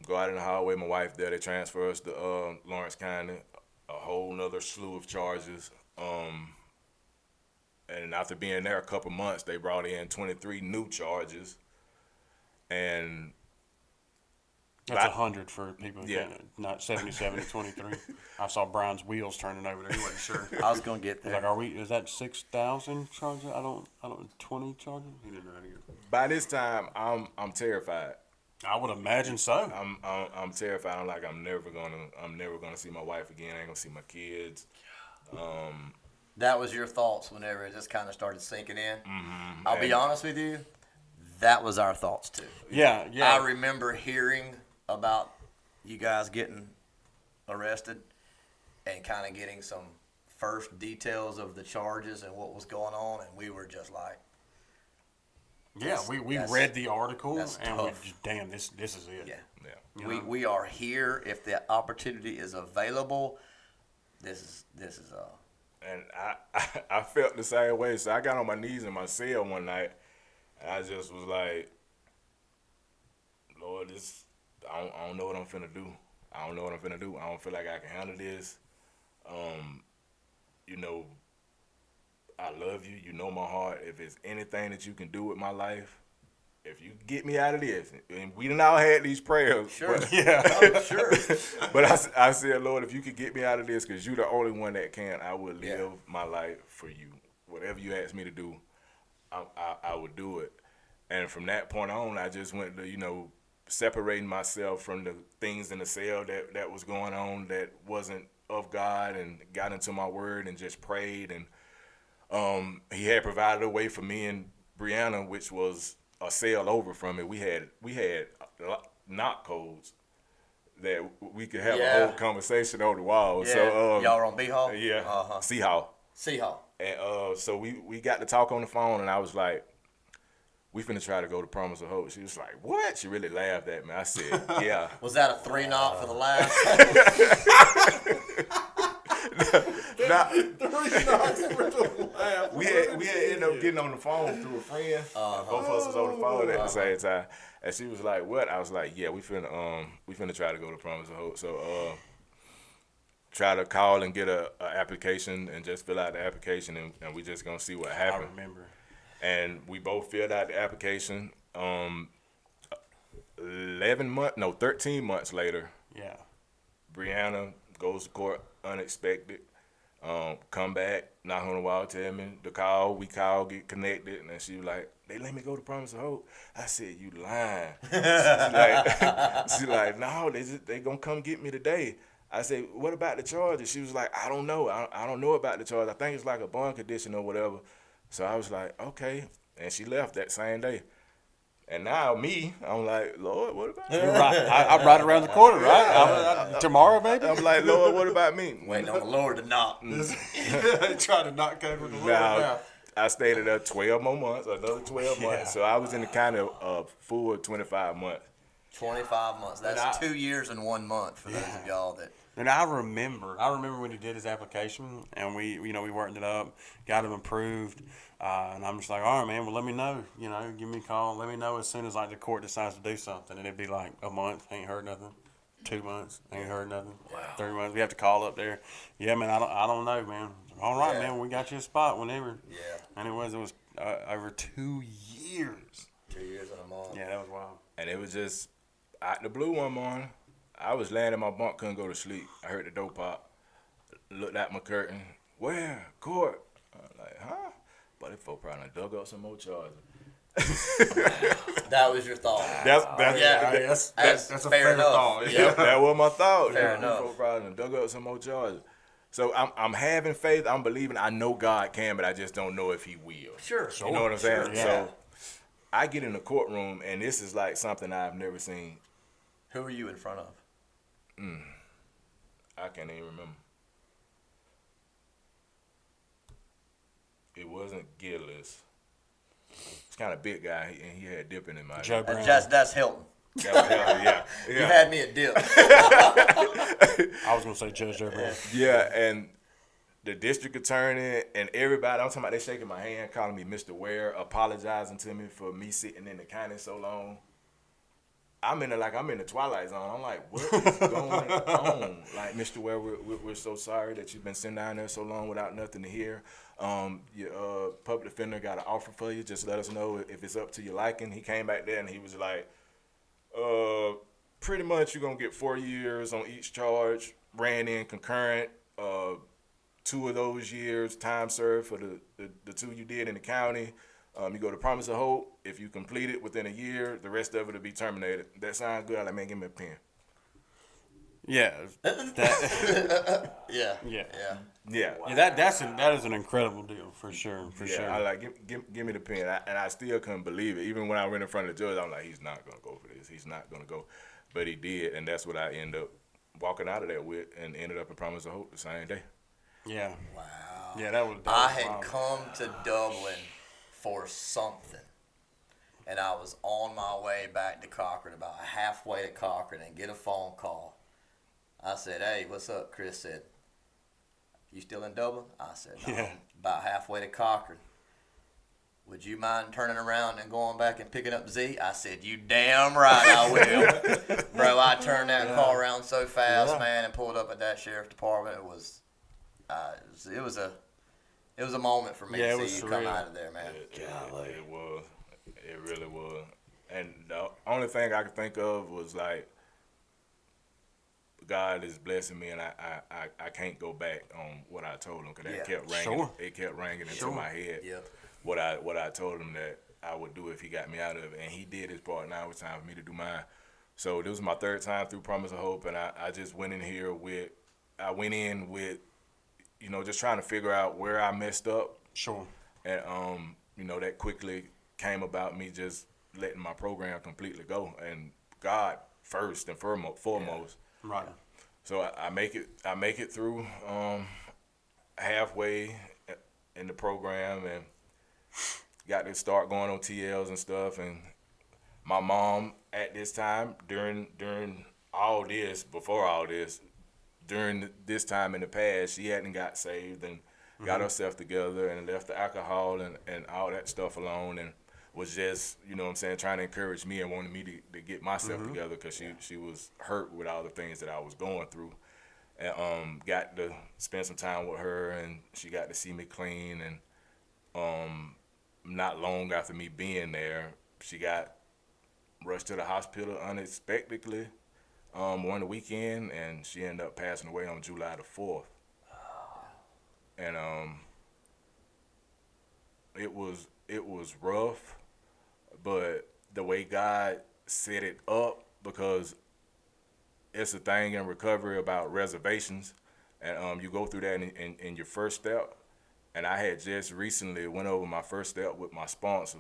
Go out in the hallway, my wife there, they transfer us to Lawrence County, a whole nother slew of charges. And after being there a couple months, they brought in 23 new charges. And That's 100 for people who Yeah. can't, not 77 to 23. I saw Brian's wheels turning over there. He wasn't sure. I was going to get He's like, there. is that 6,000 charges? I don't, 20 charges? He didn't know how to get it. by this time, I'm terrified. I would imagine so. I'm terrified. I'm like, I'm never gonna see my wife again. I ain't gonna see my kids. That was your thoughts whenever it just kind of started sinking in. Mm-hmm. I'll be honest with you, that was our thoughts too. Yeah. I remember hearing about you guys getting arrested and kind of getting some first details of the charges and what was going on, and we were just like, Yeah, we that's- read the article that's and we tough. just, damn, this is it. yeah. Yeah. You We, know? we are here. If the opportunity is available, this is And I felt the same way. So I got on my knees in my cell one night, and I just was like, Lord, I don't know what I'm finna do. I don't know what I'm finna do. I don't feel like I can handle this. You know, I love you. You know my heart. If it's anything that you can do with my life, if you get me out of this, and we done all had these prayers. sure. But, Oh, sure. but I said, Lord, if you could get me out of this, because you're the only one that can, I will live Yeah. my life for you. Whatever you ask me to do, I would do it. And from that point on, I just went to, separating myself from the things in the cell that was going on that wasn't of God, and got into my word and just prayed. And he had provided a way for me and Brianna, which was a cell over from it. We had knock codes that we could have Yeah. a whole conversation on the wall. Yeah. So Y'all were on B Hall? yeah, Uh-huh. see how. C Hall. And so we got to talk on the phone, and I was like, we finna try to go to Promise of Hope. She was like, what? She really laughed at me. I said, yeah. Was that a 3-0 for the laugh? We had ended up getting on the phone through a friend. Both of us was on the phone at the same time. And she was like, what? I was like, yeah, we finna try to go to Promise of Hope. So try to call and get a application and just fill out the application and we just gonna see what happens. I remember. And we both filled out the application. 13 months later, Yeah. Brianna goes to court unexpected. Come back, knock on the wall, tell me we call, get connected, and then she was like, they let me go to Promise of Hope. I said, you lying. She's like, no, they gonna come get me today. I said, what about the charges? She was like, I don't know. I don't know about the charge. I think it's like a bond condition or whatever. So I was like, okay. And she left that same day. And now I'm like, Lord, what about me? You're right. I'm right around the corner, right? Tomorrow, maybe? I'm like, Lord, what about me? Waiting on the Lord to knock. Trying to knock code with the Lord Now, now. I stayed there 12 more months, another 12 months. So I was in the kind of full 25 months. 25 months. That's 2 years and 1 month for those of y'all that. And I remember when he did his application, and we worked it up, got him approved, and I'm just like, all right, man, well, let me know, give me a call, let me know as soon as like the court decides to do something, and it'd be like a month, ain't heard nothing, 2 months, ain't heard nothing, 3 months, we have to call up there, yeah, man, I don't know, man, all right, man, we got you a spot whenever, and it was over 2 years, 2 years and a month. yeah, that was wild, And it was just out the blue one morning. I was laying in my bunk, couldn't go to sleep. I heard the door pop. Looked at my curtain. Where? Court. I was like, huh? But if folk probably dug up some more charges. That was your thought. that's a fair fair enough. thought, Yep. That was my thought. Fair enough. Folk probably dug up some more charges. So I'm having faith. I'm believing. I know God can, but I just don't know if He will. Sure. You know what I'm saying? Sure, yeah. So I get in the courtroom, and this is like something I've never seen. Who are you in front of? I can't even remember. It wasn't Gillis. It's kind of big guy, and he had dipping in my Joe Brown. That's Hilton. yeah. You had me at dip. I was gonna say Judge Joe Brown. Yeah, and the district attorney and everybody, I'm talking about, they shaking my hand, calling me Mr. Ware, apologizing to me for me sitting in the county so long. I'm in the twilight zone. I'm like, what is going on? Like, Mr. Ware, we're so sorry that you've been sitting down there so long without nothing to hear. Your public defender got an offer for you. Just let us know if it's up to your liking. He came back there and he was like, pretty much you're going to get 4 years on each charge, ran in concurrent. 2 of those years, time served for the 2 you did in the county. You go to Promise of Hope. If you complete it within a year, the rest of it will be terminated. That sounds good. I'm like, man, give me a pen. Yeah. Yeah. That is an incredible deal for sure. Sure. I like give me the pen, and I still couldn't believe it. Even when I went in front of the judge, I'm like, he's not gonna go for this. He's not gonna go, but he did, and that's what I ended up walking out of there with, and ended up in Promise of Hope the same day. Yeah. Wow. Yeah, that was. I had wild. come to Dublin for something, and I was on my way back to Cochran, about halfway to Cochran, and get a phone call. I said, hey, what's up? Chris said, you still in Dublin? I said, no, Yeah. about halfway to Cochran. Would you mind turning around and going back and picking up Z? I said, you damn right I will. Bro, I turned that car around so fast, man, and pulled up at that sheriff's department. It was a moment for me to see you come out of there, man. It was. It really was. And the only thing I could think of was like, God is blessing me, and I can't go back on what I told him, because that kept ringing. Sure. It kept ringing into my head. Yep. What I told him that I would do if he got me out of it, and he did his part. Now it's time for me to do mine. So this was my 3rd time through Promise of Hope, and I just went in with, just trying to figure out where I messed up. Sure. And that quickly came about me just letting my program completely go, and God first and foremost. Right. So I make it through halfway in the program, and got to start going on TLs and stuff. And my mom at this time, during all this, before all this, during this time in the past, she hadn't got saved and got herself together and left the alcohol and all that stuff alone, and was just, you know what I'm saying, trying to encourage me and wanted me to get myself together, because she was hurt with all the things that I was going through. And got to spend some time with her, and she got to see me clean. And not long after me being there, she got rushed to the hospital unexpectedly on the weekend, and she ended up passing away on July the 4th. And it was rough, but the way God set it up, because it's a thing in recovery about reservations, and you go through that in your first step. And I had just recently went over my first step with my sponsor,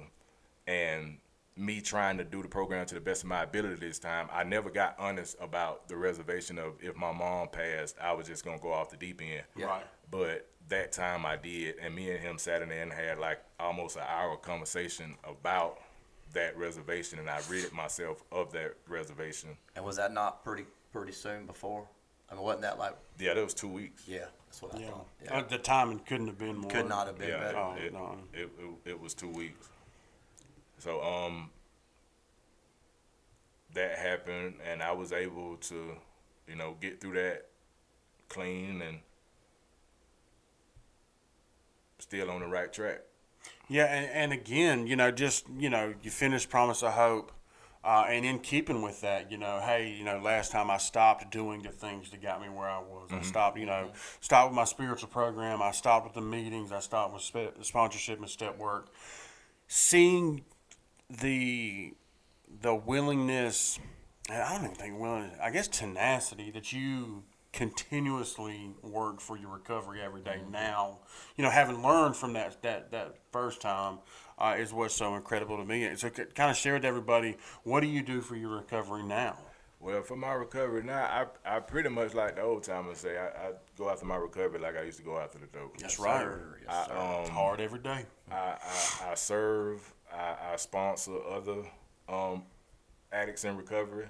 and me trying to do the program to the best of my ability this time, I never got honest about the reservation of if my mom passed, I was just gonna go off the deep end. Yeah. Right. But that time I did, and me and him sat in there and had like almost an hour conversation about that reservation, and I rid myself of that reservation. And was that not pretty soon before? I mean, wasn't that like? Yeah, that was 2 weeks. Yeah, that's what I Yeah. thought. Yeah. The timing couldn't have been more. Could not have been Yeah, better. Oh, it, no. it was 2 weeks. So that happened, and I was able to, get through that clean and still on the right track. Yeah, and again, you finished Promise of Hope, and in keeping with that, hey, last time I stopped doing the things that got me where I was. I stopped, stopped with my spiritual program. I stopped with the meetings. I stopped with sponsorship and step work. Seeing the willingness, and I don't even think willingness, I guess tenacity that you continuously work for your recovery every day now, having learned from that first time, is what's so incredible to me. So kind of share with everybody, what do you do for your recovery now? Well, for my recovery now, I pretty much like the old timers say, I go after my recovery like I used to go after the dope. That's right. Sir. Yes, sir. It's hard every day. I serve, I sponsor other addicts in recovery.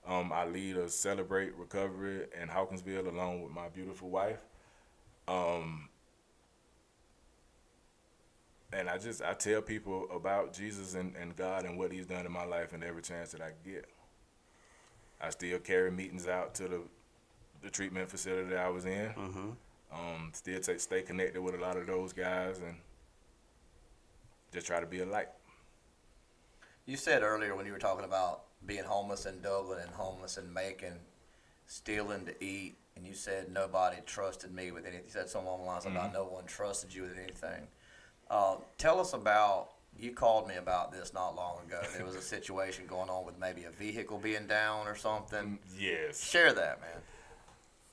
I lead a Celebrate Recovery in Hawkinsville along with my beautiful wife. And I tell people about Jesus and God and what he's done in my life, and every chance that I get. I still carry meetings out to the treatment facility that I was in. Still stay connected with a lot of those guys, and just try to be a light. You said earlier when you were talking about being homeless in Dublin and homeless in Macon, stealing to eat, and you said nobody trusted me with anything. You said something along the lines about no one trusted you with anything. Tell us about, you called me about this not long ago. There was a situation going on with maybe a vehicle being down or something. Yes. Share that, man.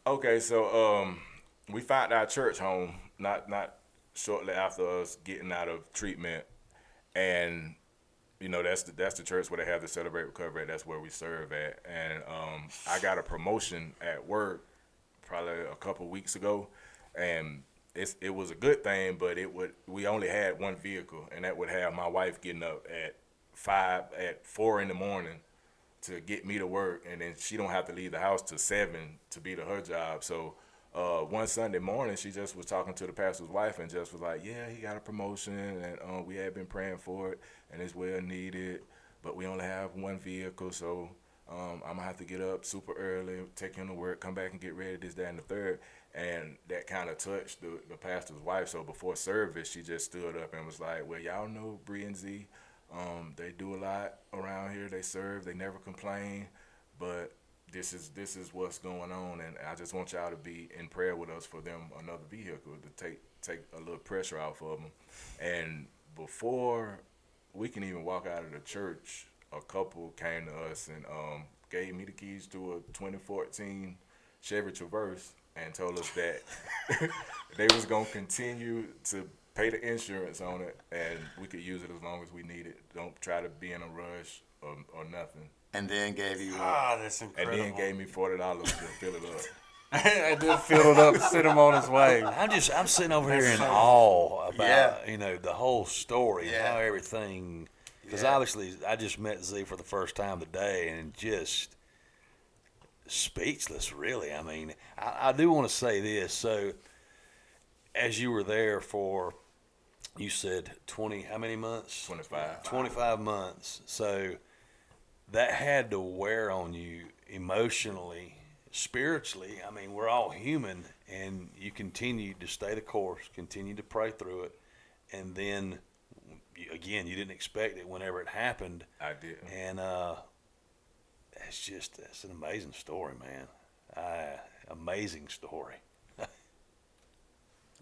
Okay, so we found our church home not shortly after us getting out of treatment, and that's the church where they have the Celebrate Recovery. That's where we serve at. And I got a promotion at work probably a couple weeks ago, and it was a good thing, but we only had one vehicle, and that would have my wife getting up at 4 in the morning to get me to work, and then she don't have to leave the house till 7 to be to her job. So one Sunday morning, she just was talking to the pastor's wife and just was like, yeah, he got a promotion, and we had been praying for it, and it's well needed, but we only have one vehicle, so I'm going to have to get up super early, take him to work, come back and get ready, this, that, and the third. And that kind of touched the pastor's wife. So before service, she just stood up and was like, well, y'all know Bree and Z. They do a lot around here. They serve. They never complain. But this is what's going on. And I just want y'all to be in prayer with us for them another vehicle to take a little pressure off of them. And before we can even walk out of the church, a couple came to us and gave me the keys to a 2014 Chevy Traverse and told us that they was going to continue to pay the insurance on it, and we could use it as long as we need it. Don't try to be in a rush or nothing. And then gave you That's incredible. And then gave me $40 to fill it up. I did fill it up, sent him on his way. I'm sitting over here in awe about Yeah. the whole story and Yeah. how everything. Because Yeah. obviously, I just met Z for the first time today, and just speechless. Really, I mean, I do want to say this. So, as you were there for, you said 20, how many months? 25. 25 months. So that had to wear on you emotionally, spiritually. I mean, we're all human, and you continued to stay the course, continue to pray through it, and then again, you didn't expect it whenever it happened, I did. and it's an amazing story, man. Amazing story.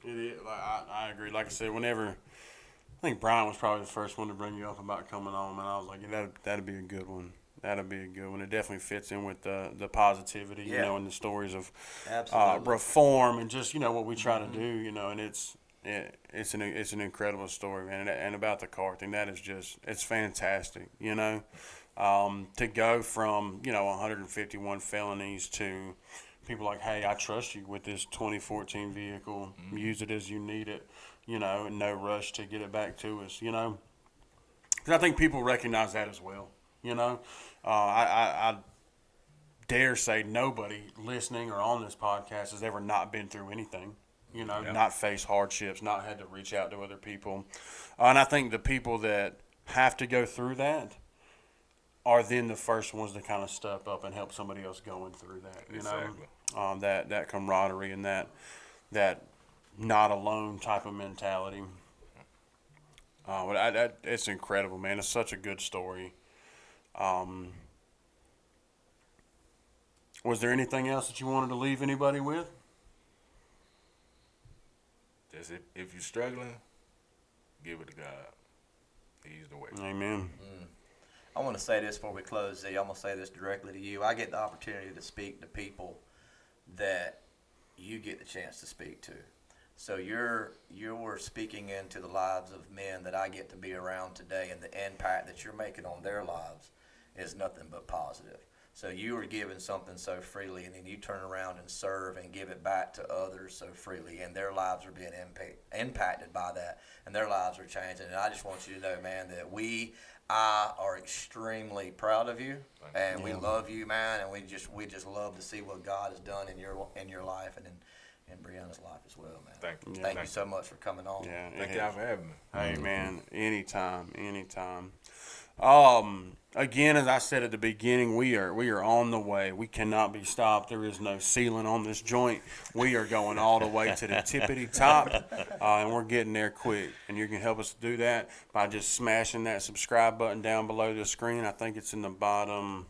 It is. Like, I agree. Like I said, whenever, I think Brian was probably the first one to bring you up about coming on, and I was like, yeah, that'd be a good one. That'd be a good one. It definitely fits in with the positivity, you Yeah. know, and the stories of Absolutely. reform and just, you know, what we try to do, you know, and it's an incredible story, man. And about the car thing, that is just, it's fantastic, you know. To go from, you know, 151 felonies to people like, hey, I trust you with this 2014 vehicle. Use it as you need it, you know, and no rush to get it back to us, you know. Because I think people recognize that as well, you know. I dare say nobody listening or on this podcast has ever not been through anything, you know, not faced hardships, not had to reach out to other people. And I think the people that have to go through that are then the first ones to kind of step up and help somebody else going through that, you Exactly. know, that camaraderie and that not alone type of mentality. But it's incredible, man. It's such a good story. Was there anything else that you wanted to leave anybody with? Just if you're struggling, give it to God. He's the way. Amen. I want to say this before we close, Z. I'm going to say this directly to you. I get the opportunity to speak to people that you get the chance to speak to. So you're speaking into the lives of men that I get to be around today, and the impact that you're making on their lives is nothing but positive. So you are giving something so freely, and then you turn around and serve and give it back to others so freely, and their lives are being impacted by that, and their lives are changing. And I just want you to know, man, that I are extremely proud of you, and we love you, man, and we just love to see what God has done in your life and in Brianna's life as well, man. Thank you. Thank you so much for coming on. Yeah. Thank y'all for having me. Hey, man, anytime. Again, as I said at the beginning, we are on the way. We cannot be stopped. There is no ceiling on this joint. We are going all the way to the tippity top, and we're getting there quick. And you can help us do that by just smashing that subscribe button down below the screen. I think it's in the bottom,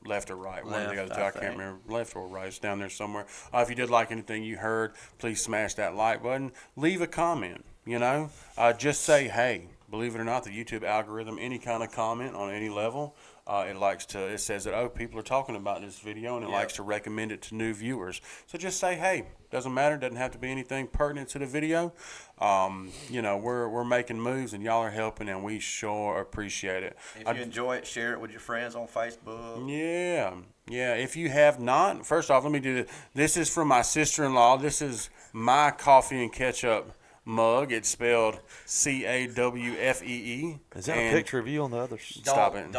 left or right. One of the Left, other two. I I can't think. remember. Left or right. It's down there somewhere. If you did like anything you heard, please smash that like button. Leave a comment, you know. Just say, hey. Believe it or not, the YouTube algorithm, any kind of comment on any level, it says that, oh, people are talking about this video, and it likes to recommend it to new viewers. So just say, hey, doesn't matter, doesn't have to be anything pertinent to the video. You know, we're making moves, and y'all are helping, and we sure appreciate it. If you enjoy it, share it with your friends on Facebook. Yeah. If you have not, first off, let me do this. This is from my sister-in-law. This is my coffee and ketchup mug. It's spelled CAWFEE. Is that a picture of you on the other side? Stop it.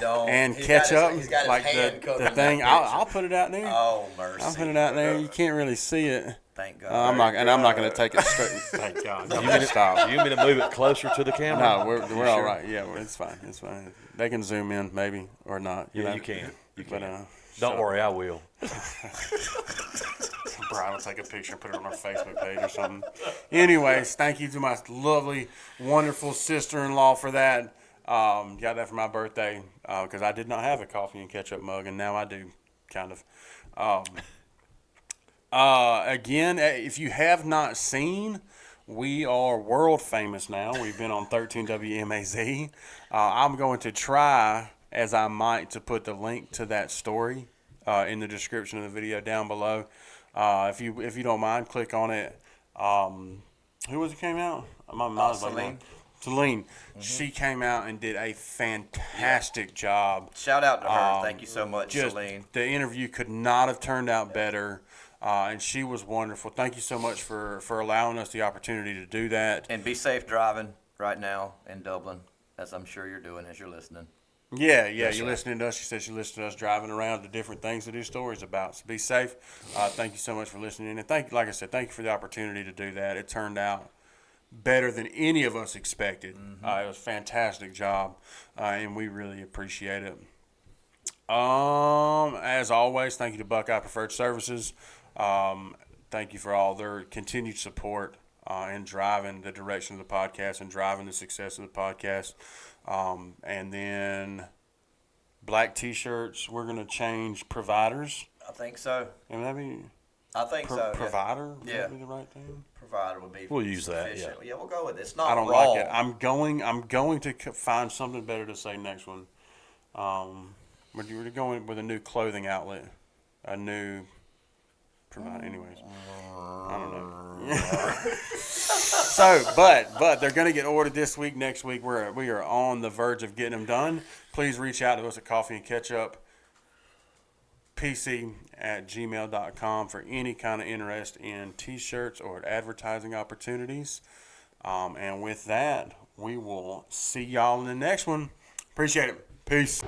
Don't. And He's got his- ketchup, he's got his like hand the covering thing. that I'll picture. put it out there. Oh, mercy. I'll put it out there. You can't really see it. Thank God. I'm not going to take it straight. Thank God. Stop. You want me to move it closer to the camera? No, we're all right. Yeah, it's fine. It's fine. They can zoom in, maybe, or not. Yeah, know? you can. You But, can. Don't worry, I will. Brian will take a picture and put it on our Facebook page or something. Anyways, thank you to my lovely, wonderful sister-in-law for that. Got that for my birthday because I did not have a coffee and ketchup mug, and now I do, kind of. Again, if you have not seen, we are world famous now. We've been on 13 WMAZ. I'm going to try, as I might, to put the link to that story in the description of the video down below. If you don't mind, click on it. Who was it came out? Celine. Celine, she came out and did a fantastic job. Shout out to her. Thank you so much, Just Celine. the interview could not have turned out better, and she was wonderful. Thank you so much for allowing us the opportunity to do that. And be safe driving right now in Dublin, as I'm sure you're doing as you're listening. Yeah, you're listening to us. She said she listened to us driving around to different things to do stories about. So be safe. Thank you so much for listening. And like I said, thank you for the opportunity to do that. It turned out better than any of us expected. It was a fantastic job, and we really appreciate it. As always, thank you to Buckeye Preferred Services. Thank you for all their continued support in driving the direction of the podcast and driving the success of the podcast. And then black T-shirts, we're going to change providers. I think so. And would that be I think so. provider? Would Yeah. that be the right thing? Provider would be. We'll use that, sufficient. Yeah, we'll go with it. It's not I don't wrong. like it. I'm going to find something better to say next one. We're going with a new clothing outlet, a new provider. Anyways, I don't know. So, but they're going to get ordered this week. Next week, we are on the verge of getting them done. Please reach out to us at coffeeandcatchuppc @gmail.com for any kind of interest in T-shirts or advertising opportunities. And with that, we will see y'all in the next one. Appreciate it. Peace.